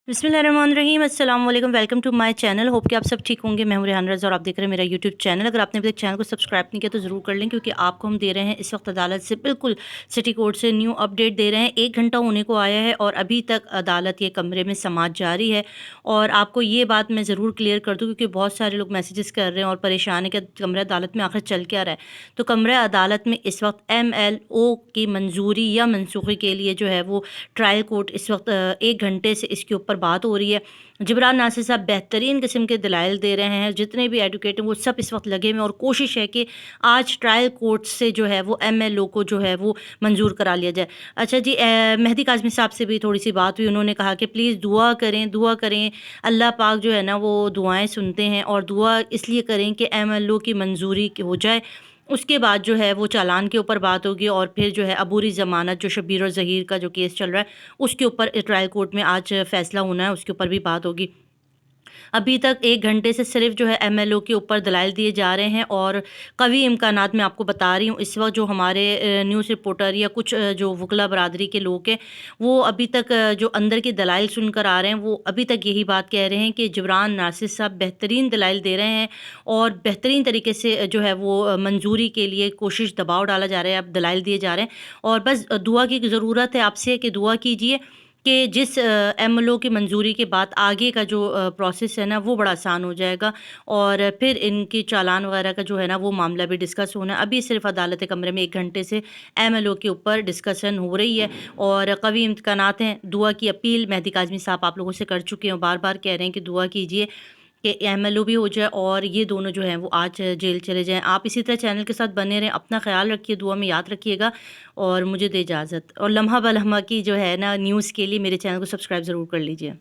बिस्मिल्लाहिर्रहमानिर्रहीम अस्सलाम वालेकुम। Welcome to my channel. Hope कि आप सब ठीक होंगे। मैं हूं रेहान रज़ा और आप देख रहे हैं मेरा यूट्यूब चैनल। अगर आपने अभी तक चैनल को सब्सक्राइब नहीं किया तो ज़रूर कर लें, क्योंकि आपको हम दे रहे हैं इस वक्त अदालत से बिल्कुल सिटी कोर्ट से न्यू अपडेट दे रहे हैं। 1 घंटा होने को आया है और अभी तक अदालत के कमरे में समाअत जारी है। और आपको ये बात मैं ज़रूर क्लियर कर दूँ, क्योंकि बहुत सारे लोग मैसेजेस कर रहे हैं और परेशान है कि कमरा अदालत में आखिर चल क्या रहा है। तो कमरा अदालत में इस वक्त MLO की मंजूरी या मनसूखी के लिए जो है वो ट्रायल कोर्ट इस वक्त 1 घंटे से इसके ऊपर बात हो रही है। जिब्रान नासिर साहब बेहतरीन किस्म के दलाइल दे रहे हैं। जितने भी एडवोकेट हैं वो सब इस वक्त लगे हुए हैं और कोशिश है कि आज ट्रायल कोर्ट से जो है वो MLO को जो है वो मंजूर करा लिया जाए। अच्छा जी, मेहदी काज़मी साहब से भी थोड़ी सी बात हुई। उन्होंने कहा कि प्लीज़ दुआ करें, दुआ करें। अल्लाह पाक जो है ना वो दुआएं सुनते हैं, और दुआ इसलिए करें कि MLO की मंजूरी हो जाए। उसके बाद जो है वो चालान के ऊपर बात होगी, और फिर जो है अबूरी ज़मानत जो शब्बीर और ज़हीर का जो केस चल रहा है उसके ऊपर ट्रायल कोर्ट में आज फ़ैसला होना है, उसके ऊपर भी बात होगी। अभी तक 1 घंटे से सिर्फ़ जो है MLO के ऊपर दलाइल दिए जा रहे हैं, और कवी इम्कानात मैं आपको बता रही हूँ इस वक़्त जो हमारे न्यूज़ रिपोर्टर या कुछ जो वकला बरादरी के लोग हैं, वो अभी तक जो अंदर के दलाइल सुनकर आ रहे हैं, वो अभी तक यही बात कह रहे हैं कि जिब्रान नासिर साहब बेहतरीन दलाइल दे रहे हैं और बेहतरीन तरीके से जो है वो मंजूरी के लिए कोशिश दबाव डाला जा रहा है, अब दलाइल दिए जा रहे हैं। और बस दुआ की ज़रूरत है आपसे कि दुआ कीजिए कि जिस MLO की मंजूरी के बाद आगे का जो प्रोसेस है ना वो बड़ा आसान हो जाएगा, और फिर इनकी चालान वगैरह का जो है ना वो मामला भी डिस्कस होना है। अभी सिर्फ अदालत कमरे में 1 घंटे से MLO के ऊपर डिस्कशन हो रही है, और कवी इम्कानात हैं। दुआ की अपील मेहदी काज़मी साहब आप लोगों से कर चुके हैं, बार बार कह रहे हैं कि दुआ कीजिए कि MLO भी हो जाए और ये दोनों जो हैं वो आज जेल चले जाएँ। आप इसी तरह चैनल के साथ बने रहें, अपना ख़्याल रखिए, दुआ में याद रखिएगा, और मुझे दें इजाज़त। और लम्हा ब लम्हा की जो है ना न्यूज़ के लिए मेरे चैनल को सब्सक्राइब ज़रूर कर लीजिए।